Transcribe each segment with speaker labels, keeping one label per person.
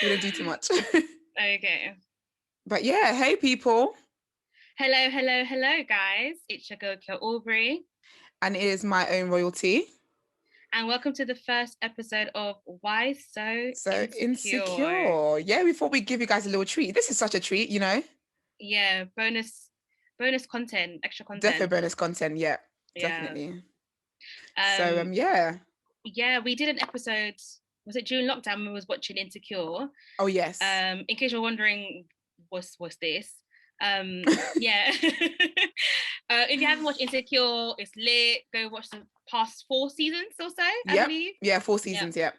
Speaker 1: We didn't do too much.
Speaker 2: Okay.
Speaker 1: But yeah, hey people.
Speaker 2: Hello, guys. It's your girl, Kia Aubrey.
Speaker 1: And it is my own royalty.
Speaker 2: And welcome to the first episode of Why So
Speaker 1: Insecure. Yeah, we thought we'd give you guys a little treat. This is such a treat, you know?
Speaker 2: Yeah, bonus content, extra content.
Speaker 1: Definitely bonus content, yeah. Definitely. Yeah.
Speaker 2: Yeah, we did an episode, was it during lockdown when we was watching Insecure?
Speaker 1: Oh, yes.
Speaker 2: In case you're wondering, what's this? Yeah. If you haven't watched Insecure, it's lit. Go watch the past 4 seasons or so, I believe.
Speaker 1: Yeah, 4 seasons, yeah.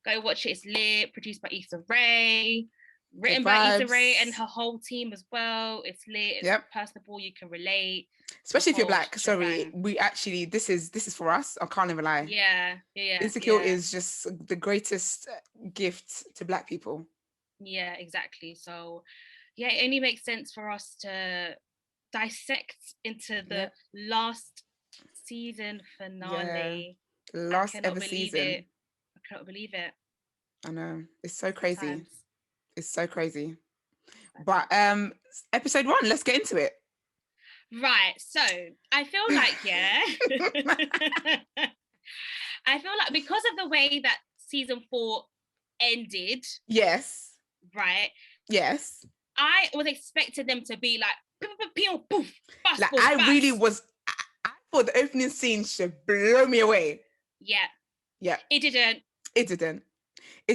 Speaker 2: Go watch it. It's lit. Produced by Issa Rae. Written by Issa Rae and her whole team as well. It's lit. It's personable. You can relate.
Speaker 1: Especially if you're black. Sorry, we actually, this is for us. I can't even lie.
Speaker 2: Yeah.
Speaker 1: Insecure is just the greatest gift to black people.
Speaker 2: Yeah, exactly. So yeah, it only makes sense for us to dissect into the last season finale.
Speaker 1: Last ever season.
Speaker 2: I cannot believe it.
Speaker 1: I know. It's so crazy. It's so crazy. But episode 1, let's get into it.
Speaker 2: Right. So I feel like, I feel like because of the way that season 4 ended.
Speaker 1: Yes.
Speaker 2: Right.
Speaker 1: Yes.
Speaker 2: I was expecting them to be like, poof, fast,
Speaker 1: like I really was. I thought the opening scene should blow me away.
Speaker 2: Yeah.
Speaker 1: Yeah.
Speaker 2: It didn't.
Speaker 1: It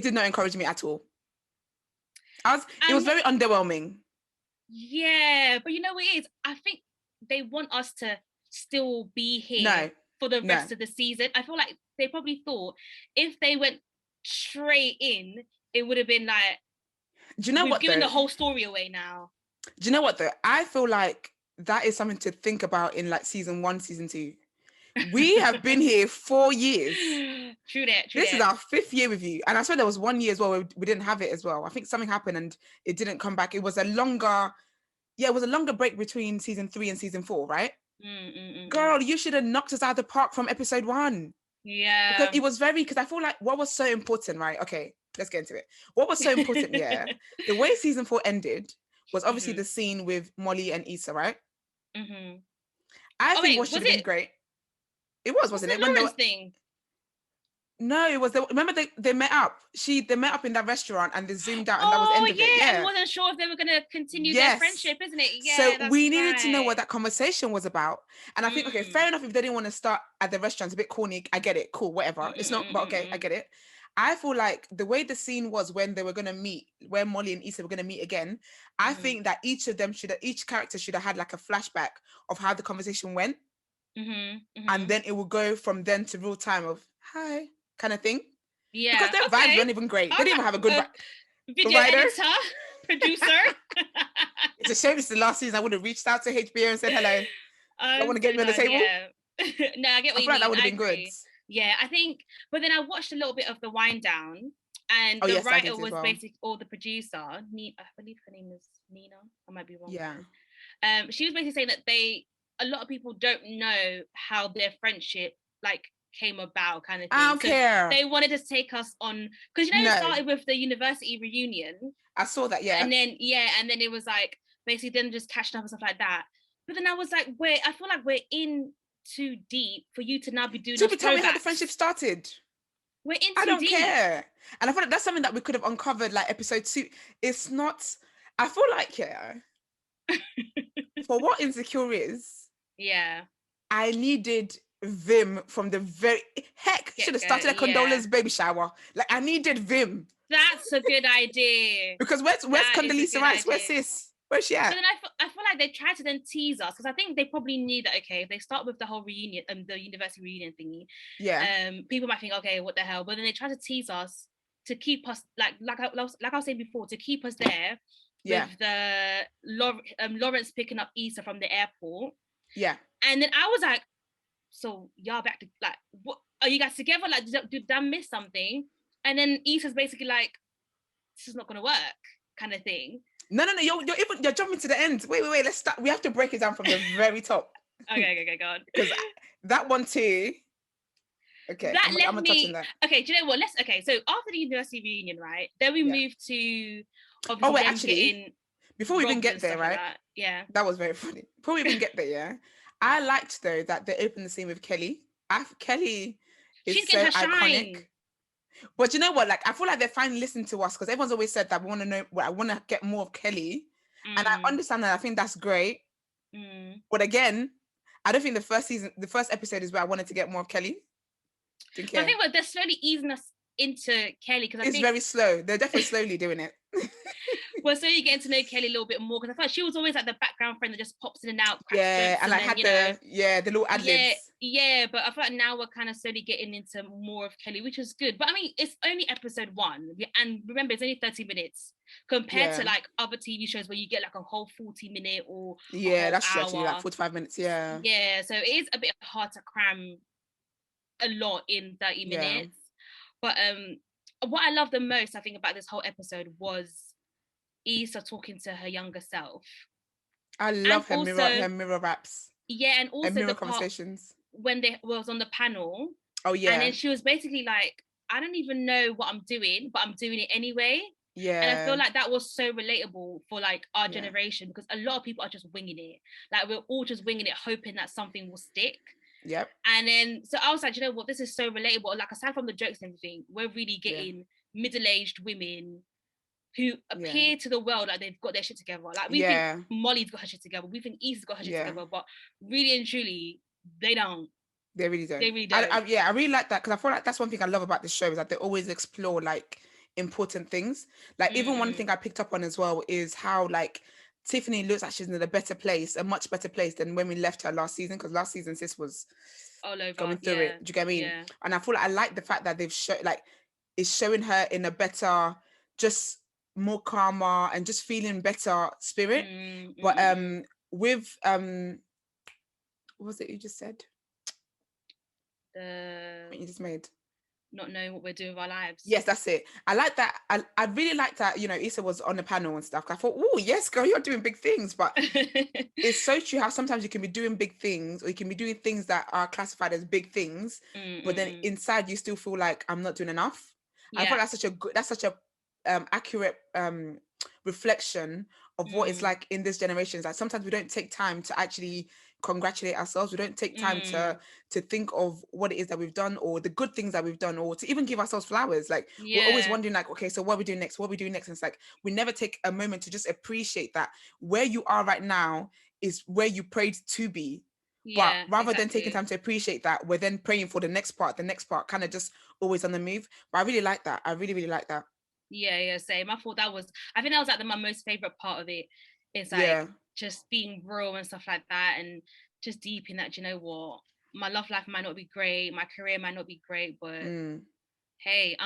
Speaker 1: did not encourage me at all. It was very underwhelming.
Speaker 2: Yeah, but you know what it is? I think they want us to still be here for the rest of the season. I feel like they probably thought if they went straight in, it would have been like,
Speaker 1: do you know what?
Speaker 2: Giving the whole story away now.
Speaker 1: Do you know what though? I feel like that is something to think about in like season 1, season 2. We have been here 4 years.
Speaker 2: True that.
Speaker 1: This is our 5th year with you. And I swear there was 1 year as well where we didn't have it as well. I think something happened and it didn't come back. It was a longer break between season 3 and season 4, right? Girl, you should have knocked us out of the park from episode 1.
Speaker 2: Yeah.
Speaker 1: Because I feel like what was so important, right? Okay, let's get into it. What was so important, the way season 4 ended was obviously the scene with Molly and Issa, right? I think what should have been great. It was, wasn't it?
Speaker 2: Lawrence thing?
Speaker 1: No, it was. Remember they met up. They met up in that restaurant and they zoomed out, and that was the end of it.
Speaker 2: Yeah, I wasn't sure if they were going to continue their friendship, isn't it? Yeah.
Speaker 1: So we needed to know what that conversation was about. And I think, okay, fair enough if they didn't want to start at the restaurant. It's a bit corny. I get it. Cool, whatever. It's not, but okay, I get it. I feel like the way the scene was when they were going to meet, when Molly and Issa were going to meet again, I think that each character should have had like a flashback of how the conversation went. And then it will go from then to real time of hi kind of thing.
Speaker 2: Yeah.
Speaker 1: Because their vibes weren't even great. They didn't even have a good
Speaker 2: video editor, producer.
Speaker 1: It's a shame it's the last season. I would have reached out to HBO and said hello. I want to get me on the table.
Speaker 2: Yeah. No, I get what you mean.
Speaker 1: That would have been good.
Speaker 2: Yeah, I think, but then I watched a little bit of the wind down, and the writer was basically, or the producer, I believe her name is Nina. I might be wrong.
Speaker 1: Yeah.
Speaker 2: She was basically saying that a lot of people don't know how their friendship came about, kind of thing.
Speaker 1: I don't care.
Speaker 2: They wanted to take us on, because it started with the university reunion.
Speaker 1: I saw that, yeah.
Speaker 2: And then it was like basically them just catching up and stuff like that. But then I was like, I feel like we're in too deep for you to now be doing.
Speaker 1: Tell me how the friendship started.
Speaker 2: We're in too deep.
Speaker 1: I don't care. And I feel like that's something that we could have uncovered like episode 2. It's not. I feel like for what Insecure is.
Speaker 2: Yeah.
Speaker 1: I needed Vim from the very should have started a condolence baby shower. Like I needed Vim.
Speaker 2: That's a good idea.
Speaker 1: Because where's Condoleezza Rice? Where's sis? Where's she at?
Speaker 2: But then I feel like they tried to then tease us, because I think they probably knew that, okay, if they start with the whole reunion, the university reunion thingy, people might think, okay, what the hell? But then they try to tease us to keep us like I was saying before, to keep us there with the Lawrence picking up Issa from the airport. Yeah. And then I was like, so y'all back to what are you guys together? Like, did I miss something? And then Issa's basically like, this is not gonna work, kind of thing.
Speaker 1: No, you're jumping to the end. Wait, let's start. We have to break it down from the very top.
Speaker 2: Okay, go on.
Speaker 1: Because that one too, Okay,
Speaker 2: that
Speaker 1: I'm
Speaker 2: left
Speaker 1: gonna touch
Speaker 2: me.
Speaker 1: on that.
Speaker 2: Okay, do you know what? So after the university reunion, right? Then we moved to
Speaker 1: Oh
Speaker 2: obviously
Speaker 1: wait,
Speaker 2: them
Speaker 1: actually,
Speaker 2: getting
Speaker 1: before we even
Speaker 2: robbed
Speaker 1: get
Speaker 2: and
Speaker 1: there,
Speaker 2: stuff like
Speaker 1: right?
Speaker 2: that. Yeah,
Speaker 1: That was very funny. Before we even get there, yeah, I liked though that they opened the scene with Kelly. Kelly is
Speaker 2: she's getting
Speaker 1: so
Speaker 2: her
Speaker 1: iconic.
Speaker 2: shine.
Speaker 1: But you know what? Like, I feel like they're finally listening to us because everyone's always said that we want to know. Well, I want to get more of Kelly, and I understand that. I think that's great. But again, I don't think the first episode is where I wanted to get more of Kelly. Didn't care.
Speaker 2: But I think they're slowly easing us into Kelly because
Speaker 1: it's very slow. They're definitely slowly doing it.
Speaker 2: We're slowly getting to know Kelly a little bit more because I thought she was always like the background friend that just pops in and out, cracks jokes,
Speaker 1: and like
Speaker 2: then,
Speaker 1: had the little ad-libs.
Speaker 2: Yeah, but I feel like now we're kind of slowly getting into more of Kelly, which is good. But I mean, it's only episode 1, and remember, it's only 30 minutes compared to like other TV shows where you get like a whole 40-minute or a whole
Speaker 1: that's
Speaker 2: hour.
Speaker 1: actually like 45 minutes. Yeah,
Speaker 2: so it is a bit hard to cram a lot in 30 minutes. But what I love the most, I think, about this whole episode was Issa talking to her younger self.
Speaker 1: I love her mirror raps.
Speaker 2: Yeah, and also
Speaker 1: mirror
Speaker 2: the
Speaker 1: conversations
Speaker 2: when they was on the panel.
Speaker 1: Oh yeah.
Speaker 2: And then she was basically like, I don't even know what I'm doing, but I'm doing it anyway.
Speaker 1: Yeah.
Speaker 2: And I feel like that was so relatable for like our generation because a lot of people are just winging it. Like we're all just winging it, hoping that something will stick.
Speaker 1: Yep.
Speaker 2: And then so I was like, you know what, this is so relatable. Like aside from the jokes and everything, we're really getting middle-aged women who appear to the world like they've got their shit together. Like we think Molly's got her shit together, we think Issa's got her shit together, but really and truly, they don't.
Speaker 1: They really don't.
Speaker 2: They really don't.
Speaker 1: I really like that because I feel like that's one thing I love about this show is that they always explore like important things. Like even one thing I picked up on as well is how like Tiffany looks like she's in a better place, a much better place than when we left her last season, because last season sis was
Speaker 2: all over
Speaker 1: going through it. Do you get what I mean? Yeah. And I feel like I like the fact that they've it's showing her in a better, just more calmer and just feeling better spirit. But with what was it you just said? What you just made?
Speaker 2: Not knowing what we're doing with our lives.
Speaker 1: Yes, that's it. I like that. I really like that, you know, Issa was on the panel and stuff. I thought, oh, yes, girl, you're doing big things. But it's so true how sometimes you can be doing big things or you can be doing things that are classified as big things, but then inside you still feel like I'm not doing enough. Yeah. I thought that's such a accurate reflection of what it's like in this generation. Is that sometimes we don't take time to actually congratulate ourselves. We don't take time to think of what it is that we've done or the good things that we've done, or to even give ourselves flowers. Like we're always wondering like, okay, so what are we doing next? What are we doing next? And it's like we never take a moment to just appreciate that where you are right now is where you prayed to be. But rather than taking time to appreciate that, we're then praying for the next part kind of just always on the move. But I really like that. I really, really like that.
Speaker 2: Yeah, same. I think that was like my most favorite part of it. It's like just being real and stuff like that, and just deep in that, you know what, my love life might not be great, my career might not be great, but hey,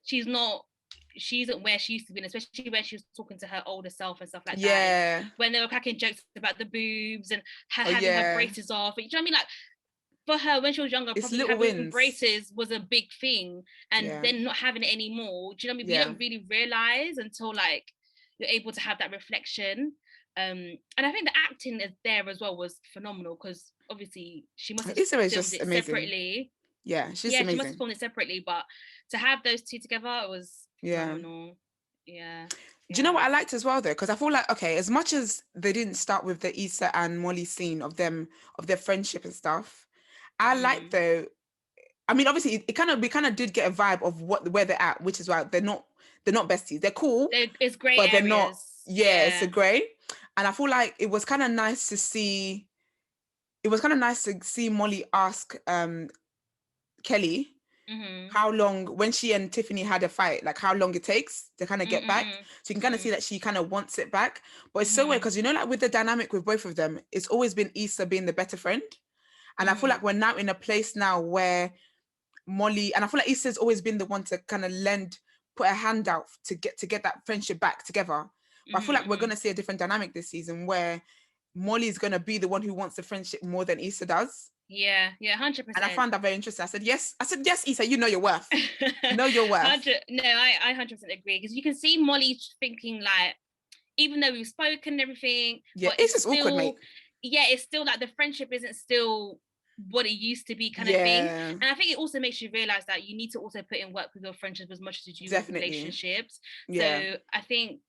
Speaker 2: she isn't where she used to be, and especially when she was talking to her older self and stuff like that. And when they were cracking jokes about the boobs and her having her braces off. You know what I mean? Like for her, when she was younger,
Speaker 1: it's
Speaker 2: probably having braces was a big thing, and then not having it anymore. Do you know what I mean? You don't really realize until like you're able to have that reflection. And I think the acting is there as well was phenomenal, because obviously she must have filmed it separately.
Speaker 1: She's amazing.
Speaker 2: She must have filmed it separately, but to have those two together, it was phenomenal. Do
Speaker 1: you know what I liked as well though? Because I feel like, okay, as much as they didn't start with the Issa and Molly scene of their friendship and stuff, I like though. I mean, obviously, we kind of did get a vibe of where they're at, which is why they're not besties. They're cool.
Speaker 2: It's great,
Speaker 1: but
Speaker 2: areas.
Speaker 1: They're not. Yeah, it's a grey. And I feel like it was kind of nice to see. It was kind of nice to see Molly ask Kelly how long, when she and Tiffany had a fight, like how long it takes to kind of get back. So you can kind of see that she kind of wants it back. But it's so weird because, you know, like with the dynamic with both of them, it's always been Issa being the better friend. And I feel like we're now in a place now where Molly, and I feel like Issa's always been the one to kind of put a hand out to get that friendship back together. But I feel like we're going to see a different dynamic this season where Molly's going to be the one who wants the friendship more than Issa does.
Speaker 2: Yeah, 100%.
Speaker 1: And I found that very interesting. I said, yes, Issa, you know your worth. Know your worth.
Speaker 2: No, I 100% agree. Because you can see Molly thinking like, even though we've spoken and everything,
Speaker 1: but it's just awkward, mate.
Speaker 2: Yeah, it's still like the friendship isn't still what it used to be kind of thing. And I think it also makes you realize that you need to also put in work with your friendships as much as you do with relationships. So I think,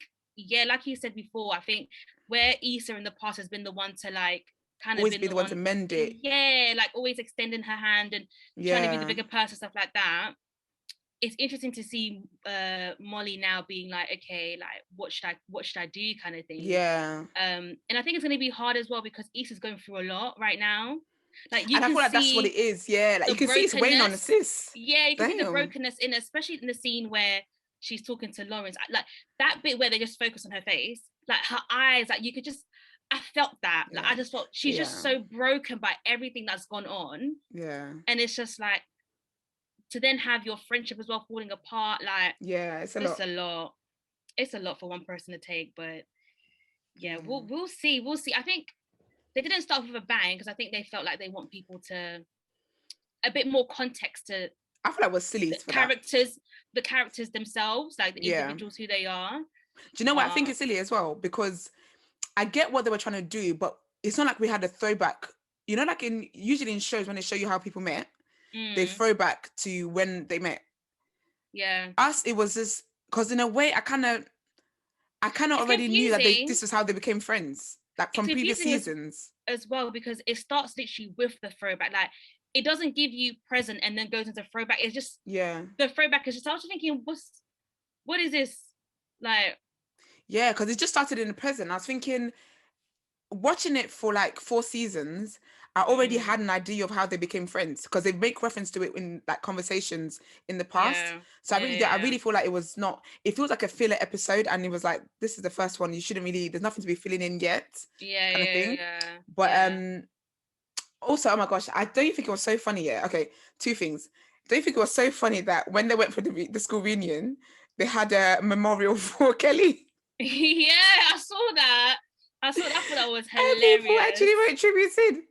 Speaker 2: like you said before, I think where Issa in the past has been the one to like kind
Speaker 1: always
Speaker 2: of
Speaker 1: be the one to mend it.
Speaker 2: Yeah, like always extending her hand and trying to be the bigger person, stuff like that. It's interesting to see Molly now being like, okay, like what should I do kind of thing.
Speaker 1: Yeah.
Speaker 2: And I think it's going to be hard as well because Issa's going through a lot right now. Like
Speaker 1: I feel like that's what it is. Yeah, like you can see it's weighing on the sis.
Speaker 2: Yeah, you can see the brokenness in, especially in the scene where she's talking to Lawrence. Like that bit where they just focus on her face, like her eyes, like you could just. I felt that. Like I just felt she's just so broken by everything that's gone on.
Speaker 1: Yeah.
Speaker 2: And it's just like to then have your friendship as well falling apart. Like
Speaker 1: it's a lot.
Speaker 2: It's a lot for one person to take, but we'll see. I think they didn't start with a bang because I think they felt like they want people to a bit more context to.
Speaker 1: I feel like we're silly
Speaker 2: the characters themselves, like the individuals who they are.
Speaker 1: Do you know what I think is silly as well? Because I get what they were trying to do, but it's not like we had a throwback. You know, like usually in shows when they show you how people met, they throw back to when they met.
Speaker 2: Yeah.
Speaker 1: Us, it was just because in a way I kind of already knew that this is how they became friends, like from previous seasons
Speaker 2: as well, because it starts literally with the throwback. Like it doesn't give you present and then goes into throwback. It's just the throwback is just. I was thinking, what is this like?
Speaker 1: Yeah, because it just started in the present. I was thinking, watching it for like 4 seasons, I already had an idea of how they became friends because they make reference to it in like conversations in the past. So I really feel like it feels like a filler episode, and it was like, this is the first one. You shouldn't really. There's nothing to be filling in yet. Kind of thing. But also, oh my gosh, I don't think it was so funny yet. Okay, 2 things. Don't you think it was so funny that when they went for the school reunion, they had a memorial for Kelly?
Speaker 2: Yeah, I saw that. I thought that was hilarious.
Speaker 1: And people actually wrote tributes in.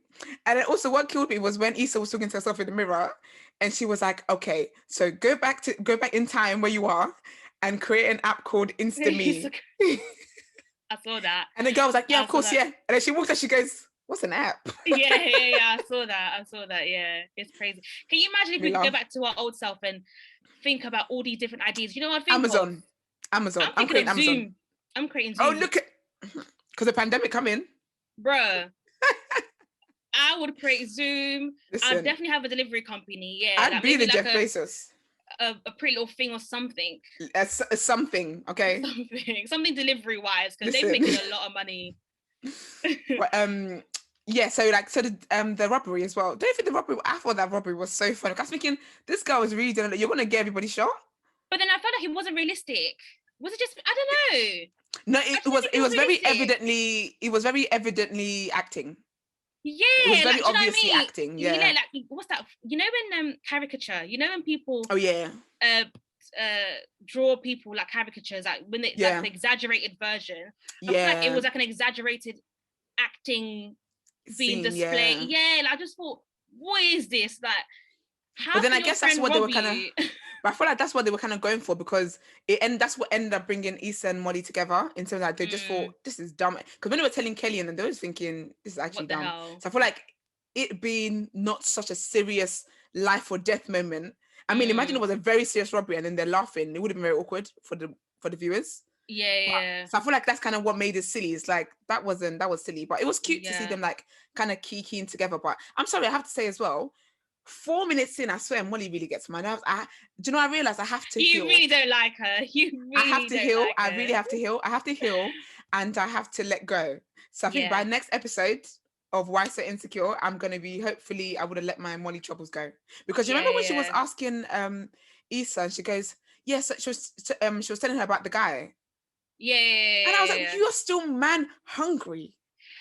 Speaker 1: And then also what killed me was when Issa was talking to herself in the mirror and she was like, okay, so go back in time where you are and create an app called InstaMe.
Speaker 2: I saw that.
Speaker 1: And the girl was like, yeah, of course, yeah. And then she walks and she goes, what's an app?
Speaker 2: Yeah. I saw that. Yeah. It's crazy. Can you imagine if we could go back to our old self and think about all these different ideas? You know what I think
Speaker 1: Amazon. I'm creating Amazon.
Speaker 2: Zoom. I'm creating Zoom.
Speaker 1: Oh, look at... Because the pandemic come in.
Speaker 2: Bruh. I would create Zoom. I'd definitely have a delivery company. Yeah.
Speaker 1: I'd be the Jeff Bezos.
Speaker 2: A pretty little thing or something.
Speaker 1: Something, okay?
Speaker 2: Something delivery-wise, because they're making a lot of money.
Speaker 1: But, yeah, so the robbery as well. Don't you think the robbery? I thought that robbery was so funny. I was thinking, this girl is really doing it. You're gonna get everybody shot.
Speaker 2: But then I felt like it wasn't realistic. Was it just? I don't know.
Speaker 1: No, it was very evidently. It was very evidently acting.
Speaker 2: Yeah,
Speaker 1: it was very obviously acting. Yeah,
Speaker 2: like what's that? You know when caricature. You know when people.
Speaker 1: Oh yeah.
Speaker 2: Draw people like caricatures, like when it's like the exaggerated version. I feel like it was like an exaggerated acting being displayed. Yeah, like I just thought, what is this? Like, how?
Speaker 1: But then I guess that's what they were kind of. But I feel like that's what they were kind of going for because that's what ended up bringing Issa and Molly together in terms of like they just thought this is dumb. Because when they were telling Kelly and then they were thinking this is actually dumb.
Speaker 2: Hell?
Speaker 1: So I feel like it being not such a serious life or death moment. I mean, imagine it was a very serious robbery and then they're laughing. It would have been very awkward for the viewers.
Speaker 2: Yeah.
Speaker 1: So I feel like that's kind of what made it silly. It's like that was silly, but it was cute to see them like kind of keying together. But I'm sorry, I have to say as well. 4 minutes in, I swear Molly really gets my nerves. Do you know? I realize I have to heal.
Speaker 2: You really don't like her. I
Speaker 1: have to heal. I really have to heal. I have to heal, and I have to let go. So I think by next episode of Why So Insecure, I'm gonna be. Hopefully, I would have let my Molly troubles go because you remember when she was asking Issa, and she goes, "Yes." She was telling her about the guy.
Speaker 2: Yeah.
Speaker 1: And I was like, "You're still man hungry."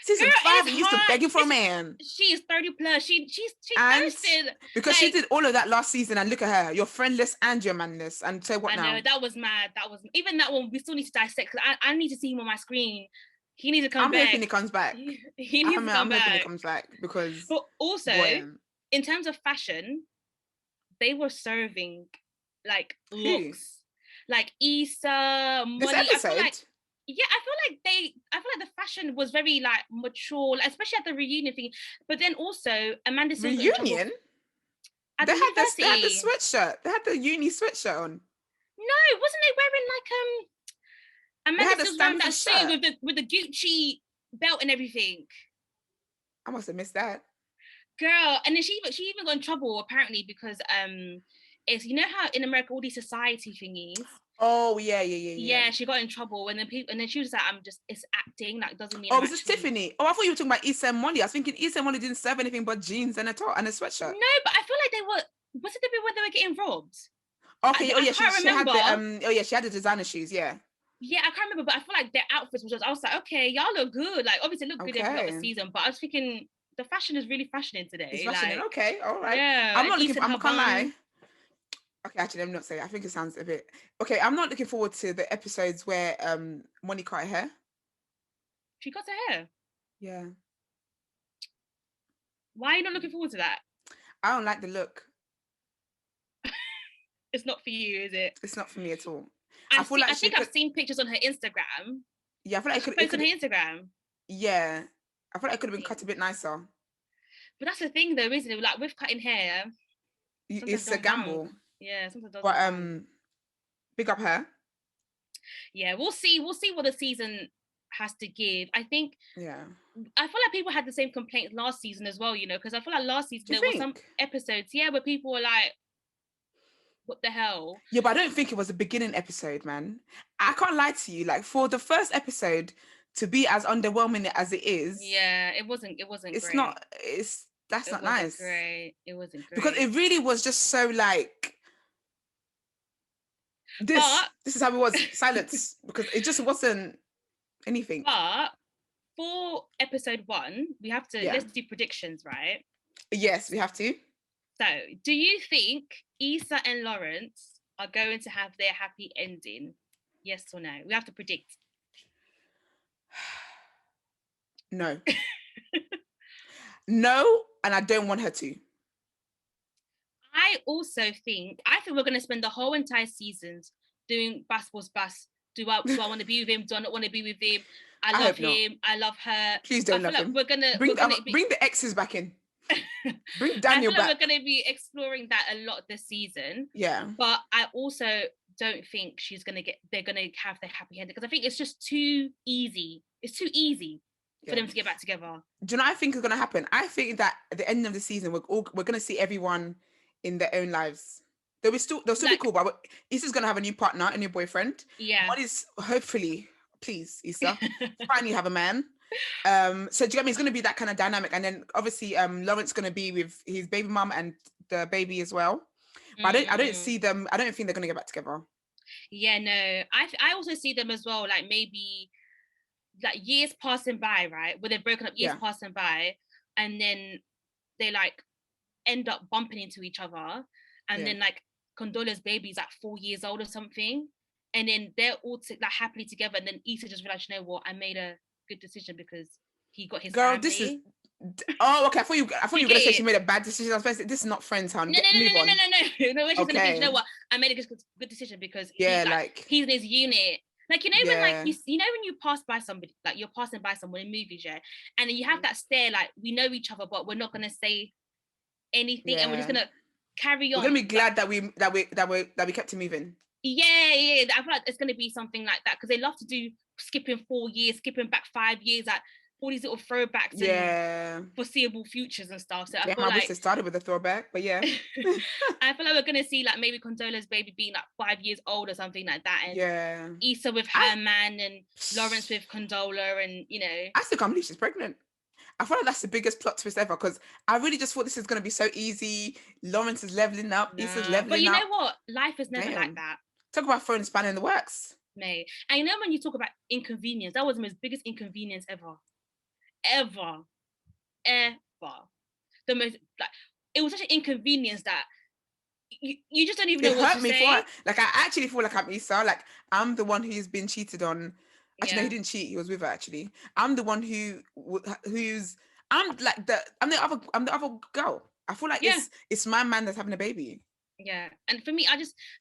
Speaker 1: Season 5, you used to begging for a man.
Speaker 2: She's 30 plus. She's thirsted.
Speaker 1: Because she did all of that last season, and look at her. You're friendless and you're manless. And so what now?
Speaker 2: I know, that was mad. Even that one, we still need to dissect, because I need to see him on my screen. He needs to come back.
Speaker 1: I'm hoping he comes back.
Speaker 2: He needs to come back.
Speaker 1: I'm hoping he comes back because...
Speaker 2: But also, in terms of fashion, they were serving, like, looks. Like Issa, Molly.
Speaker 1: This episode?
Speaker 2: Yeah, I feel like the fashion was very like mature, like, especially at the reunion thing. But then also Amanda Seales got in trouble
Speaker 1: Reunion?
Speaker 2: at
Speaker 1: They
Speaker 2: the
Speaker 1: had this. They had the
Speaker 2: university.
Speaker 1: sweatshirt. They had the uni sweatshirt on.
Speaker 2: No, wasn't they wearing like
Speaker 1: They
Speaker 2: Amanda
Speaker 1: had a
Speaker 2: Seales wearing
Speaker 1: Stanford
Speaker 2: that suit
Speaker 1: shirt.
Speaker 2: with the Gucci belt and everything.
Speaker 1: I must have missed that.
Speaker 2: Girl, and then she even got in trouble apparently because it's, you know how in America all these society thingies.
Speaker 1: Oh yeah.
Speaker 2: She got in trouble and then she was like, it's acting, like doesn't mean
Speaker 1: Oh,
Speaker 2: I'm
Speaker 1: was this
Speaker 2: actually.
Speaker 1: Tiffany? Oh, I thought you were talking about Issa and Molly. I was thinking Issa and Molly didn't serve anything but jeans and a top and a sweatshirt.
Speaker 2: No, but I feel like they were. Was it the bit where they were getting robbed?
Speaker 1: Okay.
Speaker 2: I
Speaker 1: She
Speaker 2: can't remember.
Speaker 1: had the she had the designer shoes. Yeah.
Speaker 2: Yeah, I can't remember, but I feel like their outfits was just. I was like, okay, y'all look good. Like obviously look good every other season, but I was thinking the fashion is really fashioning today.
Speaker 1: It's fashioning.
Speaker 2: Like,
Speaker 1: Okay, all right.
Speaker 2: yeah,
Speaker 1: I'm not looking. I'm not gonna lie. Okay, actually, let me not say it. I think it sounds a bit. Okay, I'm not looking forward to the episodes where Moni cut her hair.
Speaker 2: She cut her hair.
Speaker 1: Yeah.
Speaker 2: Why are you not looking forward to that?
Speaker 1: I don't like the look.
Speaker 2: It's not for you, is it?
Speaker 1: It's not for me at all.
Speaker 2: I think I've seen pictures on her Instagram.
Speaker 1: Yeah, I feel like
Speaker 2: it could on her Instagram.
Speaker 1: Yeah, I feel like it could have been cut a bit nicer.
Speaker 2: But that's the thing, though, isn't it? Like with cutting hair,
Speaker 1: it's a gamble.
Speaker 2: Yeah, sometimes.
Speaker 1: But big up her.
Speaker 2: Yeah, we'll see. We'll see what the season has to give. I think.
Speaker 1: Yeah.
Speaker 2: I feel like people had the same complaints last season as well, you know, because I feel like last season there were some episodes, where people were like, what the hell?
Speaker 1: Yeah, but I don't think it was a beginning episode, man. I can't lie to you. Like for the first episode to be as underwhelming as it is.
Speaker 2: Yeah, it wasn't. It's
Speaker 1: great. That's not nice.
Speaker 2: Great. It wasn't great.
Speaker 1: Because it really was just so like this is how it was. Silence. Because it just wasn't anything.
Speaker 2: But for episode 1, we have to let's do predictions, right?
Speaker 1: Yes, we have to.
Speaker 2: So, do you think Issa and Lawrence are going to have their happy ending? Yes or no? We have to predict.
Speaker 1: No. No, and I don't want her to.
Speaker 2: I think we're going to spend the whole entire seasons doing Basketball's Bus. Do I want to be with him? Do I not want to be with him? I love him. I love her.
Speaker 1: Please don't love him.
Speaker 2: We're gonna
Speaker 1: bring the exes back in. Bring Daniel back.
Speaker 2: We're going to be exploring that a lot this season.
Speaker 1: Yeah.
Speaker 2: But I also don't think they're going to have their happy ending because I think it's just too easy. It's too easy for them to get back together. Do
Speaker 1: you know what I think is going to happen? I think that at the end of the season, we're going to see everyone in their own lives. They'll still be cool, but Issa's going to have a new partner, a new boyfriend.
Speaker 2: Yeah.
Speaker 1: What is hopefully, please, Issa, finally have a man. So do you get me? It's going to be that kind of dynamic, and then obviously Lawrence going to be with his baby mum and the baby as well. But I don't see them. I don't think they're going to get back together.
Speaker 2: Yeah, no. I also see them as well. Like maybe like years passing by, right? Where they've broken up, years passing by, and then they like end up bumping into each other, and then like Condola's baby's like 4 years old or something, and then they're all like happily together, and then Issa just realized, you know what, I made a good decision because he got his family.
Speaker 1: This is okay. I thought you were gonna say she made a bad decision. I was supposed to say, this is not Friends, hon.
Speaker 2: No. She's gonna be, you know what, I made a good decision because he's in his unit. Like, you know, when like you know when you pass by somebody, like you're passing by someone in movies, and then you have that stare, like we know each other, but we're not gonna say anything, and we're just gonna carry on.
Speaker 1: We're gonna be glad that we kept it moving.
Speaker 2: Yeah. I feel like it's gonna be something like that because they love to do skipping 4 years, skipping back 5 years, like all these little throwbacks and foreseeable futures and stuff. So I feel like
Speaker 1: it started with a throwback, but yeah.
Speaker 2: I feel like we're gonna see like maybe Condola's baby being like 5 years old or something like that, and Issa with her man and Lawrence with Condola, and you know.
Speaker 1: I still can't believe she's pregnant. I feel like that's the biggest plot twist ever because I really just thought this is going to be so easy. Lawrence is leveling up. Issa's leveling up.
Speaker 2: But you know what? Life is never like that.
Speaker 1: Talk about throwing a spanner in the works.
Speaker 2: Mate. And you know when you talk about inconvenience, that was the most biggest inconvenience ever. The most, like, it was such an inconvenience that you just don't even know what to say.
Speaker 1: Like, I actually feel like I'm Issa. Like, I'm the one who's been cheated on. Actually, no, he didn't cheat. He was with her. Actually, I'm the one I'm the other girl. I feel like it's my man that's having a baby.
Speaker 2: Yeah, and for me,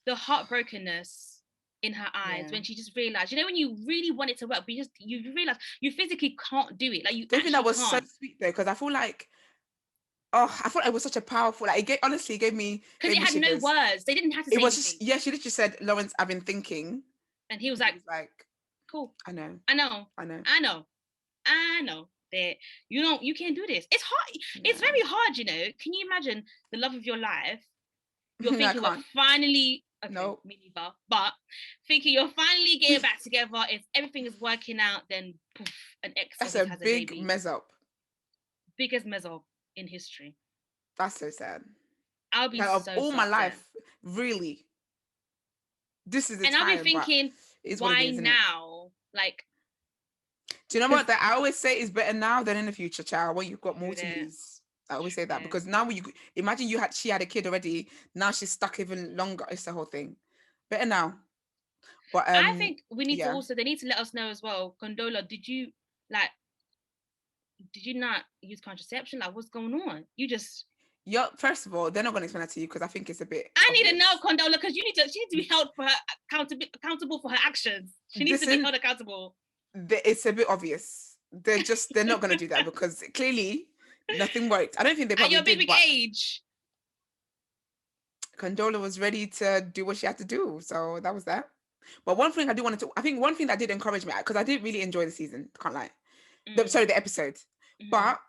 Speaker 2: the heartbrokenness in her eyes when she just realized, you know, when you really want it to work, but you realize you physically can't do it. Like you actually
Speaker 1: that was
Speaker 2: can't.
Speaker 1: so sweet though, because I feel like, I thought it was such a powerful, like, honestly gave me
Speaker 2: because it had
Speaker 1: shivers.
Speaker 2: No words. They didn't have to say anything.
Speaker 1: Just, she literally said, Lawrence, I've been thinking.
Speaker 2: And he was like, cool.
Speaker 1: I know.
Speaker 2: That you can't do this. It's hard. Yeah. It's very hard, you know. Can you imagine the love of your life? You're thinking we're finally me neither, but thinking you're finally getting back together. If everything is working out, then poof, an ex has a baby.
Speaker 1: Big mess up.
Speaker 2: Biggest mess up in history.
Speaker 1: That's so sad.
Speaker 2: I'll be of
Speaker 1: all my life, really. This is the time.
Speaker 2: And I'll be thinking, why now? Like,
Speaker 1: do you know what? That I always say is better now than in the future, child. When you've got more to lose. I always say that because now when you imagine she had a kid already. Now she's stuck even longer. It's the whole thing. Better now. But
Speaker 2: I think we need to also. They need to let us know as well. Condola, did you not use contraception? Like, what's going on? You just.
Speaker 1: Yeah, first of all, they're not going to explain that to you because I think it's a bit.
Speaker 2: I need to know, Condola, because she needs to be held for her accountable for her actions. She needs to be held accountable.
Speaker 1: It's a bit obvious. They're not going to do that because clearly nothing worked. I don't think they probably
Speaker 2: at your big age.
Speaker 1: Condola was ready to do what she had to do, so that was that. But one thing I think one thing that did encourage me, because I did really enjoy the season, can't lie. The episode. Mm-hmm. But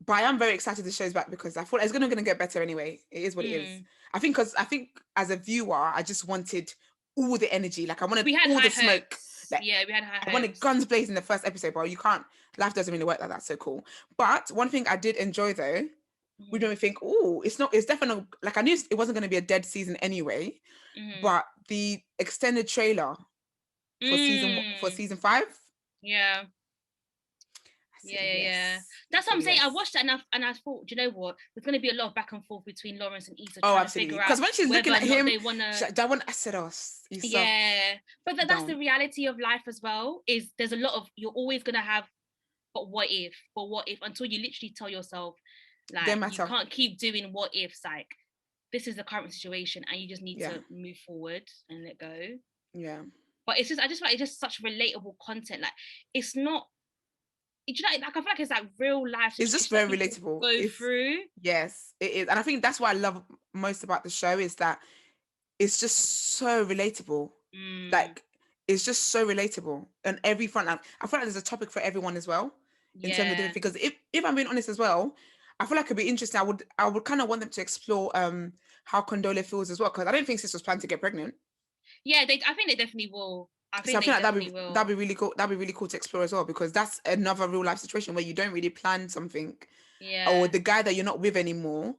Speaker 1: I am very excited the show's back because I thought it's going to get better anyway. It is what it is. I think as a viewer, I just wanted all the energy. Like I wanted all the smoke. Like,
Speaker 2: we had high hopes.
Speaker 1: I wanted guns blazing in the first episode, but you can't. Life doesn't really work like that. So cool. But one thing I did enjoy though, we made me think, it's definitely, like I knew it wasn't going to be a dead season anyway, but the extended trailer for season 5.
Speaker 2: Yeah. Yeah. That's what I'm saying. I watched that and I thought, do you know what? There's going to be a lot of back and forth between Lawrence and Issa trying to figure out.
Speaker 1: Because when she's looking at him,
Speaker 2: I said, but that's the reality of life as well. Is there's a lot of you're always going to have, but what if until you literally tell yourself, like you can't keep doing what ifs. Like this is the current situation, and you just need to move forward and let go.
Speaker 1: Yeah.
Speaker 2: But I just feel like it's just such relatable content. Like it's not. Do you know, like I feel like it's like real life.
Speaker 1: It's just very relatable.
Speaker 2: Through.
Speaker 1: Yes, it is, and I think that's what I love most about the show is that it's just so relatable. Like it's just so relatable on every front. Like, I feel like there's a topic for everyone as well in terms of different. Because if I'm being honest as well, I feel like it'd be interesting. I would kind of want them to explore how Condola feels as well, because I don't think Sis was planning to get pregnant.
Speaker 2: Yeah, I think they definitely will. I feel
Speaker 1: like that'd be really cool. That'd be really cool to explore as well, because that's another real life situation where you don't really plan something.
Speaker 2: Yeah.
Speaker 1: Or the guy that you're not with anymore.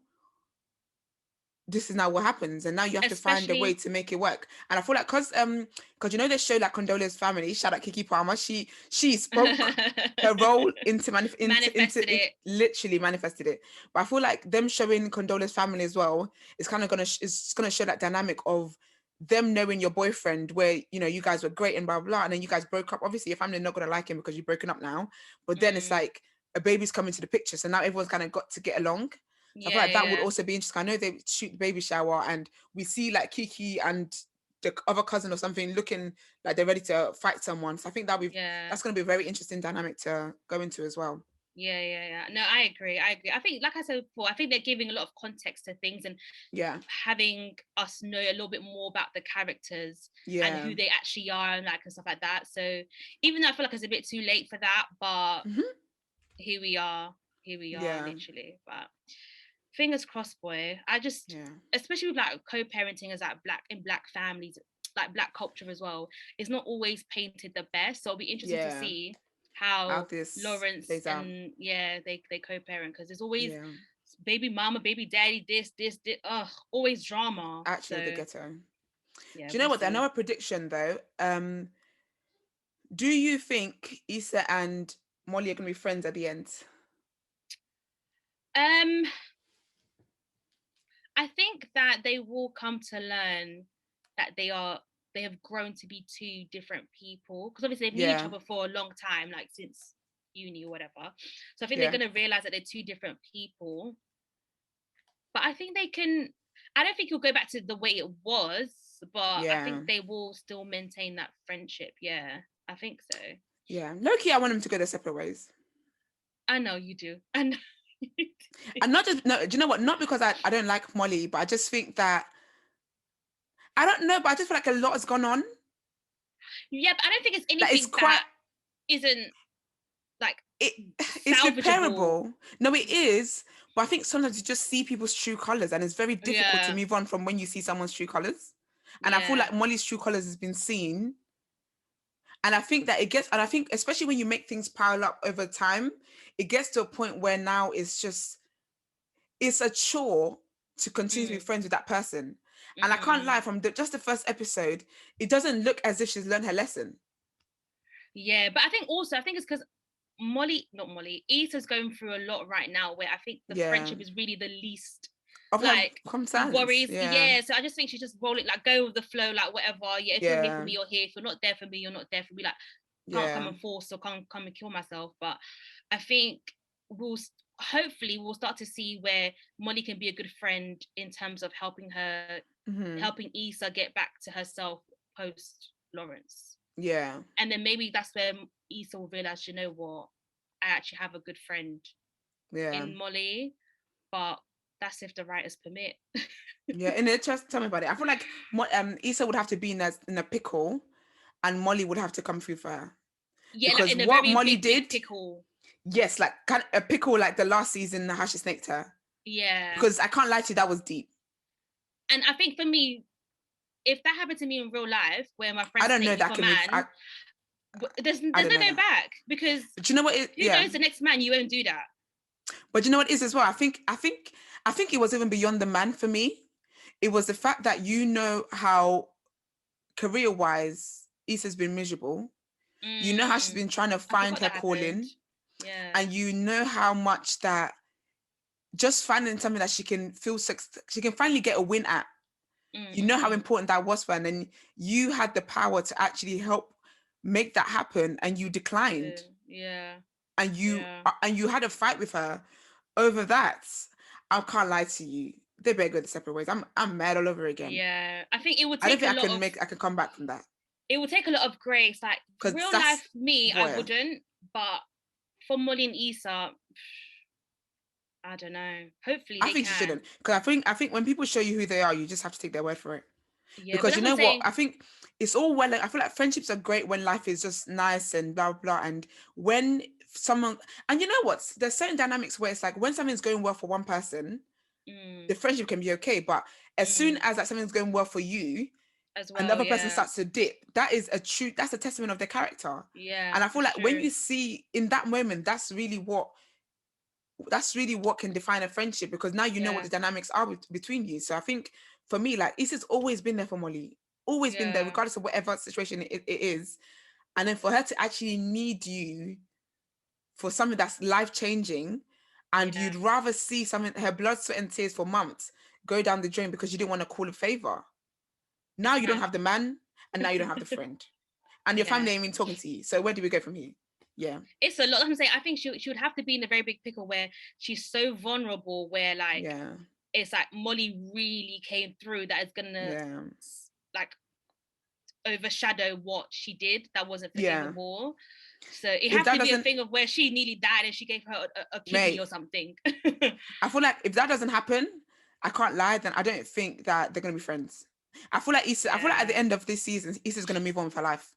Speaker 1: This is now what happens, and now you have to find a way to make it work. And I feel like because you know they show like Condola's family. Shout out Kiki Palmer. She spoke her role into literally manifested it. But I feel like them showing Condola's family as well is kind of gonna show that dynamic of them knowing your boyfriend, where you guys were great and blah blah, and then you guys broke up. Obviously, your family are not gonna like him because you've broken up now. But then it's like a baby's coming to the picture, so now everyone's kind of got to get along. So I feel like that would also be interesting. I know they shoot the baby shower, and we see like Kiki and the other cousin or something looking like they're ready to fight someone. So I think that's gonna be a very interesting dynamic to go into as well.
Speaker 2: Yeah. No, I agree. I think, like I said before, I think they're giving a lot of context to things and having us know a little bit more about the characters and who they actually are and stuff like that. So even though I feel like it's a bit too late for that, but here we are, literally. But fingers crossed, boy. I just, especially with like co-parenting as like black families, like black culture as well, it's not always painted the best. So it'll be interesting to see how Lawrence and they co-parent, because there's always baby mama, baby daddy, this, always drama.
Speaker 1: Actually, the ghetto. Do you know what? I know a prediction though. Do you think Issa and Molly are gonna be friends at the end?
Speaker 2: I think that they will come to learn that they have grown to be two different people, because obviously they've known each other for a long time, like since uni or whatever. So I think they're going to realize that they're two different people. But I think I don't think you'll go back to the way it was, but I think they will still maintain that friendship. Yeah, I think so.
Speaker 1: Yeah, low-key, I want them to go their separate ways.
Speaker 2: I know you do. I know.
Speaker 1: And not just, no, do you know what? Not because I don't like Molly, but I just think that, I don't know, but I just feel like a lot has gone on.
Speaker 2: Yeah, but I don't think it's anything that isn't like
Speaker 1: it's repairable. No, it is, but I think sometimes you just see people's true colors, and it's very difficult to move on from when you see someone's true colors. And I feel like Molly's true colors has been seen, and I think that it gets, and I think especially when you make things pile up over time, it gets to a point where now it's a chore to continue to be friends with that person. And I can't lie, from just the first episode, it doesn't look as if she's learned her lesson.
Speaker 2: Yeah, but I think it's because Issa's going through a lot right now, where I think the friendship is really the least
Speaker 1: of like
Speaker 2: worries. Yeah, so I just think she just roll it, like go with the flow, like whatever. Yeah, if you're here for me, you're here. If you're not there for me, you're not there for me. Like can't come and force or can't come and kill myself. But I think hopefully we'll start to see where Molly can be a good friend in terms of helping Issa get back to herself post Lawrence.
Speaker 1: Yeah.
Speaker 2: And then maybe that's where Issa will realize, you know what, I actually have a good friend in Molly, but that's if the writers permit.
Speaker 1: Yeah, and just tell me about it. I feel like Issa would have to be in a pickle, and Molly would have to come through for her.
Speaker 2: Yeah, because like in what Molly did, big pickle.
Speaker 1: Yes, like kind of a pickle, like the last season, how she snaked her.
Speaker 2: Yeah.
Speaker 1: Because I can't lie to you, that was deep.
Speaker 2: And I think for me, if that happened to me in real life, where my friend
Speaker 1: snaked me for man,
Speaker 2: there's no going back, because
Speaker 1: do you know what?
Speaker 2: Who knows the next man? You won't do that.
Speaker 1: But you know what it is as well? I think it was even beyond the man for me. It was the fact that how career-wise Issa's been miserable. You know how she's been trying to find her calling.
Speaker 2: Yeah.
Speaker 1: And you know how much that just finding something that she can finally get a win at. You know how important that was for her, and then you had the power to actually help make that happen, and you declined.
Speaker 2: Yeah.
Speaker 1: And you had a fight with her over that. I can't lie to you. They better go the separate ways. I'm mad all over again.
Speaker 2: Yeah, I think it would take
Speaker 1: I can come back from that.
Speaker 2: It would take a lot of grace. Like real life me, I wouldn't. But for Molly and Issa, I don't know. Hopefully
Speaker 1: I think you shouldn't, because I think when people show you who they are, you just have to take their word for it.
Speaker 2: Yeah,
Speaker 1: because you know what? I think it's all well. I feel like friendships are great when life is just nice and blah blah. And when someone, and you know what? There's certain dynamics where it's like when something's going well for one person, the friendship can be okay. But as soon as like something's going well for you,
Speaker 2: as well,
Speaker 1: another person starts to dip, that's a testament of their character.
Speaker 2: Yeah.
Speaker 1: And I feel like when you see in that moment, that's really what can define a friendship, because now you know what the dynamics are between you. So I think for me, like, Issa's always been there for Molly, always been there, regardless of whatever situation it is. And then for her to actually need you for something that's life-changing, and you'd rather see something, her blood, sweat and tears for months go down the drain because you didn't want to call a favor. Now you don't have the man, and now you don't have the friend, and your family ain't even talking to you. So where do we go from here? Yeah,
Speaker 2: it's a lot. I'm saying I think she would have to be in a very big pickle where she's so vulnerable, where like it's like Molly really came through, that is gonna like overshadow what she did that wasn't forgivable. So it has to be a thing of where she nearly died and she gave her a kidney or something.
Speaker 1: I feel like if that doesn't happen, I can't lie, then I don't think that they're gonna be friends. I feel like Issa, I feel like at the end of this season, Issa's gonna move on with her life.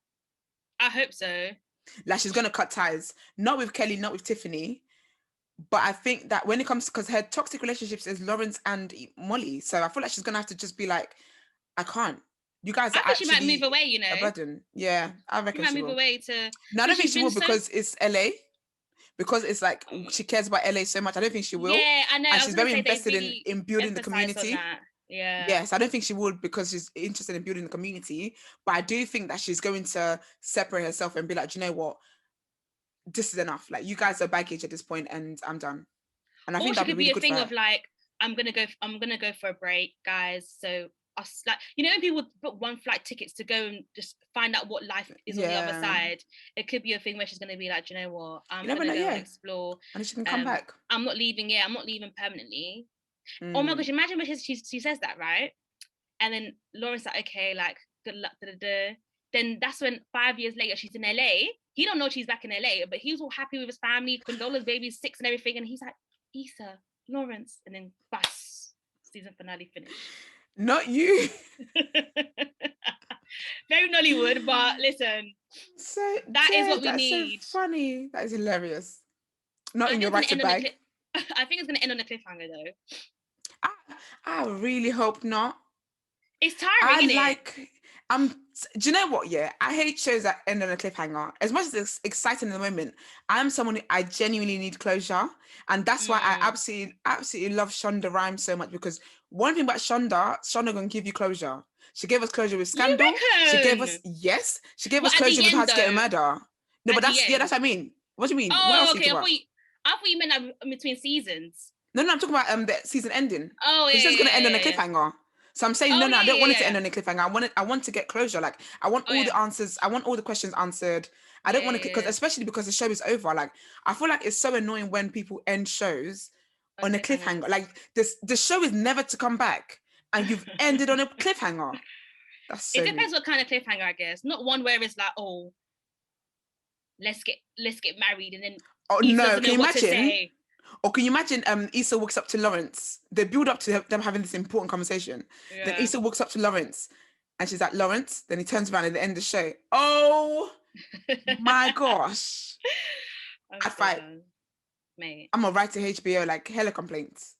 Speaker 2: I hope so.
Speaker 1: Like, she's gonna cut ties, not with Kelly, not with Tiffany, but I think that when it comes, because her toxic relationships is Lawrence and Molly, so I feel like she's gonna have to just be like, I can't. You guys are
Speaker 2: I think she might move away, you know.
Speaker 1: A burden. Yeah, I reckon
Speaker 2: she might move away to.
Speaker 1: No, I don't think she will, because it's LA. Because it's like she cares about LA so much. I don't think she will.
Speaker 2: Yeah, I know.
Speaker 1: And she's very invested in building the community.
Speaker 2: Yeah.
Speaker 1: Yes, I don't think she would, because she's interested in building the community. But I do think that she's going to separate herself and be like, do you know what? This is enough. Like, you guys are baggage at this point, and I'm done. And I think that could be a thing
Speaker 2: of like, I'm gonna go for a break, guys. So us, like, you know, when people book one flight tickets to go and just find out what life is on the other side, it could be a thing where she's gonna be like, do you know what? I'm gonna go and explore,
Speaker 1: and she can come back.
Speaker 2: I'm not leaving. I'm not leaving permanently. Oh my gosh! Imagine when she says that, right? And then Lawrence like, okay, like, good luck, Then that's when 5 years later she's in LA. He don't know she's back in LA, but he was all happy with his family. Condola's baby's 6 and everything, and he's like, Issa, Lawrence, and then bus, season finale finished.
Speaker 1: Not you.
Speaker 2: Very Nollywood, but listen,
Speaker 1: so
Speaker 2: that is what we need.
Speaker 1: So funny. That is hilarious. Not in your right to bag.
Speaker 2: I think it's going to end on a cliffhanger, though.
Speaker 1: I really hope not.
Speaker 2: It's tiring, isn't
Speaker 1: it? Do you know what? Yeah, I hate shows that end on a cliffhanger. As much as it's exciting in the moment, I'm someone I genuinely need closure, and that's why I absolutely love Shonda Rhimes so much, because one thing about Shonda gonna give you closure. She gave us closure with Scandal. She gave us closure with How to Get a Murder. No, but that's what I mean. What do you mean?
Speaker 2: Oh, okay. I thought you meant that between seasons.
Speaker 1: No, I'm talking about the season ending.
Speaker 2: Oh, yeah.
Speaker 1: It's just gonna end on a cliffhanger. So I'm saying, I don't want it to end on a cliffhanger. I want to get closure. Like, I want all the answers. I want all the questions answered. I don't want to, because especially because the show is over. Like, I feel like it's so annoying when people end shows on a cliffhanger. Like, the show is never to come back, and you've ended on a cliffhanger. That's so
Speaker 2: it depends what kind of cliffhanger, I guess. Not one where it's like, oh, let's get married, and then
Speaker 1: no, can you imagine? Or can you imagine Issa walks up to Lawrence? They build up to them having this important conversation. Yeah. Then Issa walks up to Lawrence and she's like, Lawrence. Then he turns around at the end of the show. Oh my gosh. I'd fight.
Speaker 2: Mate.
Speaker 1: I'm going to write to HBO like hella complaints.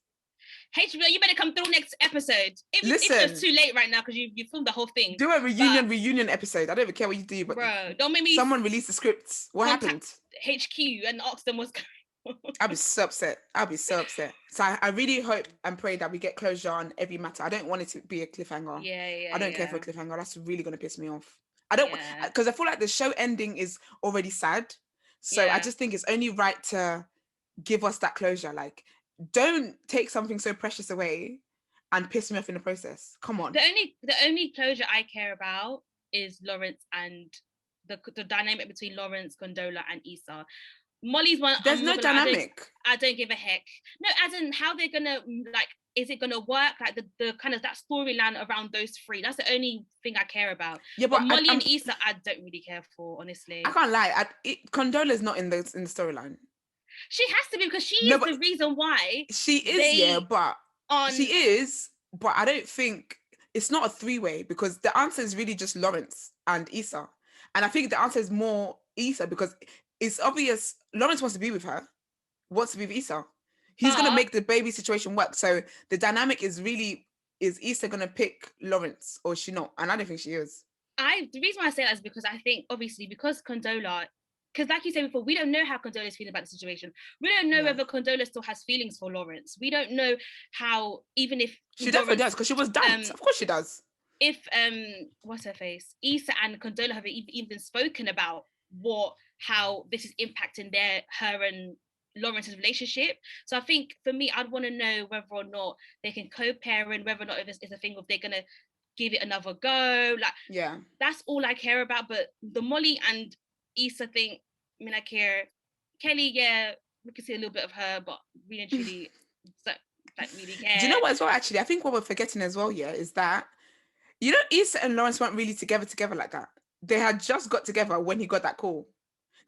Speaker 2: HBO, you better come through next episode. Listen, it's too late right now because you filmed the whole thing.
Speaker 1: Do a reunion episode. I don't even care what you do, but
Speaker 2: bro, don't make me.
Speaker 1: Someone release the scripts. What happened?
Speaker 2: HQ and ask them what's going on.
Speaker 1: I'll be so upset. So I really hope and pray that we get closure on every matter. I don't want it to be a cliffhanger.
Speaker 2: Yeah.
Speaker 1: I don't care for a cliffhanger. That's really going to piss me off. I don't, because I feel like the show ending is already sad. So I just think it's only right to give us that closure. Like, don't take something so precious away and piss me off in the process. Come on.
Speaker 2: The only closure I care about is Lawrence and the dynamic between Lawrence, Condola, and Issa. Molly's one.
Speaker 1: There's no dynamic.
Speaker 2: I don't give a heck. No, as in how they're gonna, like, is it gonna work? Like the kind of that storyline around those three. That's the only thing I care about. Yeah, but Molly and Issa, I don't really care for, honestly.
Speaker 1: I can't lie. Condola's not in the storyline.
Speaker 2: She has to be, because she is the reason why.
Speaker 1: She is, but she is. But I don't think it's not a three-way, because the answer is really just Lawrence and Issa, and I think the answer is more Issa, because it's obvious Lawrence wants to be with her, wants to be with Issa. He's going to make the baby situation work. So the dynamic is Issa going to pick Lawrence, or is she not? And I don't think she is.
Speaker 2: The reason why I say that is because I think, obviously, because Condola, because like you said before, we don't know how Condola's feeling about the situation. We don't know whether Condola still has feelings for Lawrence. We don't know how, even if
Speaker 1: she definitely does, because she was dumped. Of course she does.
Speaker 2: If what's her face, Issa and Condola have even spoken about how this is impacting her and Lawrence's relationship. So I think for me, I'd want to know whether or not they can co-parent, whether or not it's a thing of they're gonna give it another go. Like, that's all I care about. But the Molly and Issa thing, I mean, I care. Kelly, we can see a little bit of her, but really and truly, don't really care.
Speaker 1: Do you know what as well? Actually, I think what we're forgetting as well, is that, you know, Issa and Lawrence weren't really together like that. They had just got together when he got that call.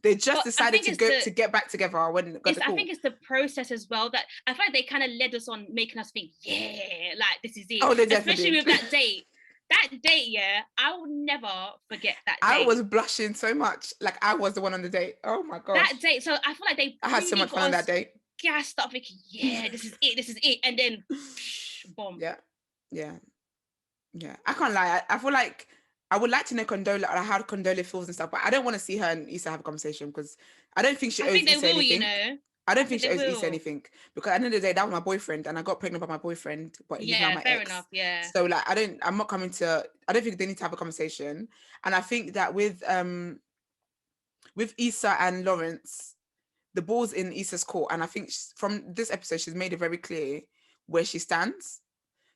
Speaker 1: They just decided to get back together when got the call.
Speaker 2: I think it's the process as well that I feel like they kind of led us on, making us think, like, this is it.
Speaker 1: Oh, they definitely
Speaker 2: especially with that date. That date, I will never forget that date.
Speaker 1: I was blushing so much, like I was the one on the date. Oh my god,
Speaker 2: that date. So I feel like
Speaker 1: I had so much fun on that date.
Speaker 2: I started thinking, this is it, and then bomb.
Speaker 1: Yeah. I can't lie. I feel like I would like to know Condola, or how Condola feels and stuff, but I don't want to see her and Issa have a conversation, because I don't think she owes Issa anything. I don't think she owes Issa anything, because at the end of the day, that was my boyfriend, and I got pregnant by my boyfriend, but he's now my ex.
Speaker 2: Enough, yeah.
Speaker 1: So like, I don't think they need to have a conversation. And I think that with Issa and Lawrence, the ball's in Issa's court, and I think from this episode, she's made it very clear where she stands.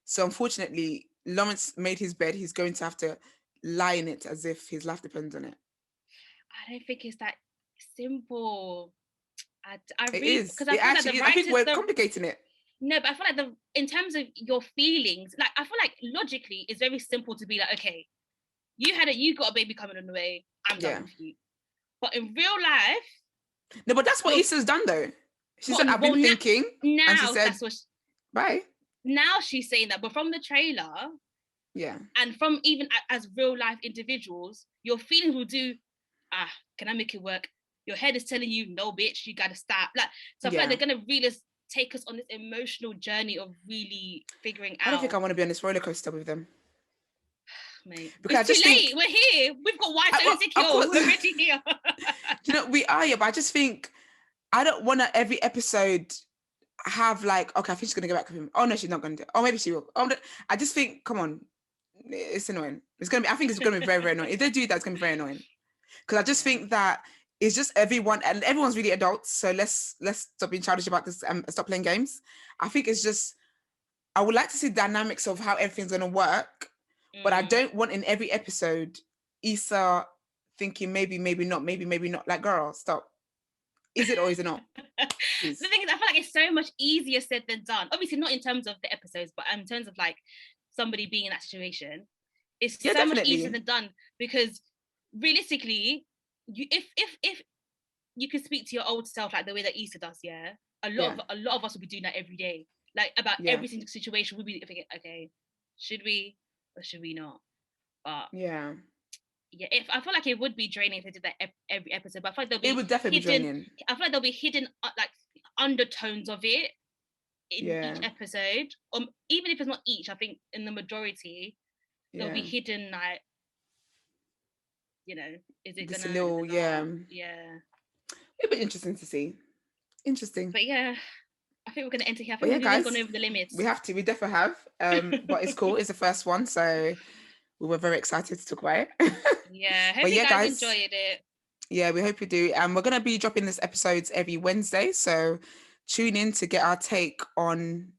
Speaker 1: So unfortunately, Lawrence made his bed. He's going to have to lie in it as if his life depends on it.
Speaker 2: I don't think it's that simple.
Speaker 1: It is. I think we're complicating it.
Speaker 2: No, but I feel like in terms of your feelings, like I feel like logically it's very simple to be like, okay, you got a baby coming on the way, I'm done with you. But in real life,
Speaker 1: no, but that's what Issa's done though. She said, I've been thinking,
Speaker 2: now,
Speaker 1: and she said,
Speaker 2: that's what
Speaker 1: bye.
Speaker 2: Now she's saying that, but from the trailer, and from even as real life individuals, your feelings will do, can I make it work? Your head is telling you, no, bitch, you gotta stop. Like, so I feel like they're gonna really take us on this emotional journey of really figuring out.
Speaker 1: I don't think I want to be on this roller coaster with them.
Speaker 2: Mate, because it's too late. We're here. We've got wives so insecure. We're already here.
Speaker 1: You know, we are here, but I just think I don't want to every episode have like, okay, I think she's gonna go back with him. Oh no, she's not gonna do it. Oh, maybe she will. Oh, no. I just think, come on, it's annoying. I think it's gonna be very, very annoying. If they do that, it's gonna be very annoying. Because I just think that it's just everyone, and everyone's really adults. So let's stop being childish about this and stop playing games. I think it's just, I would like to see dynamics of how everything's gonna work, but I don't want in every episode Issa thinking maybe not. Like, girl, stop. Is it or is it not?
Speaker 2: The thing is, I feel like it's so much easier said than done. Obviously, not in terms of the episodes, but in terms of like somebody being in that situation, it's so much easier than done, because realistically, if you could speak to your old self like the way that Issa does, a lot of us will be doing that every day, like about every single situation. We'll be thinking, okay, should we or should we not? But if I feel like it would be draining if they did that every episode, but I feel like it would definitely be draining. I feel like there'll be hidden like undertones of it in each episode, even if it's not each. I think in the majority there'll be hidden, like, you know, is it
Speaker 1: just
Speaker 2: gonna,
Speaker 1: a little,
Speaker 2: it'll
Speaker 1: be interesting to see. Interesting.
Speaker 2: But I think we're gonna enter here. I think we've gone over the limits.
Speaker 1: We have to. We definitely have. But it's cool. It's the first one, so we were very excited to talk about it.
Speaker 2: Hope you guys enjoyed it.
Speaker 1: Yeah, we hope you do. And we're gonna be dropping this episodes every Wednesday, so tune in to get our take on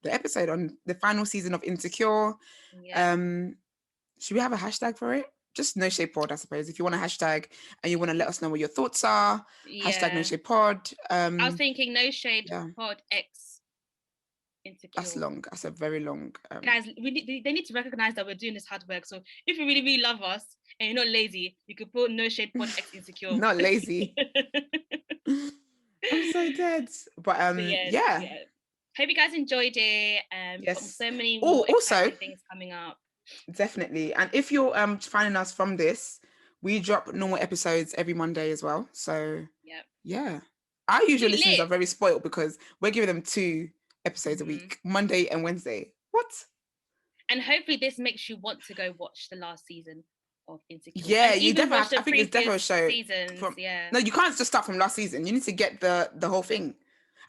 Speaker 1: the episode on the final season of Insecure. Should we have a hashtag for it? Just NoShade Pod, I suppose. If you want a hashtag and you want to let us know what your thoughts are, hashtag NoShade Pod. I
Speaker 2: was thinking NoShade Pod X Insecure.
Speaker 1: That's long. That's a very long.
Speaker 2: Guys, they need to recognize that we're doing this hard work. So if you really, really love us and you're not lazy, you could put NoShade Pod X Insecure.
Speaker 1: Not lazy. I'm so dead. But
Speaker 2: Hope you guys enjoyed it.
Speaker 1: Yes.
Speaker 2: So many more exciting things coming up.
Speaker 1: Definitely. And if you're finding us from this, we drop normal episodes every Monday as well. So our usual listeners are very spoiled because we're giving them 2 episodes a week, Monday and Wednesday. What?
Speaker 2: And hopefully this makes you want to go watch the last season of Insecure.
Speaker 1: Yeah, you definitely have to, I think it's definitely a show.
Speaker 2: Seasons,
Speaker 1: No, you can't just start from last season. You need to get the whole thing.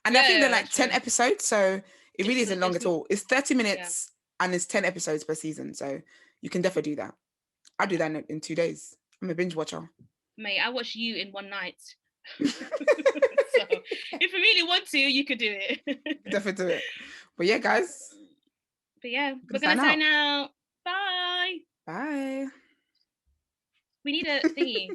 Speaker 1: And I think they're like 10 episodes, so it really isn't long at all. It's 30 minutes and it's 10 episodes per season, so you can definitely do that. I'll do that in 2 days. I'm a binge watcher.
Speaker 2: Mate, I watch you in one night. So if you really want to, you could do it.
Speaker 1: Definitely do it. But yeah, guys.
Speaker 2: But we're gonna sign out. Bye.
Speaker 1: Bye.
Speaker 2: We need a thingy.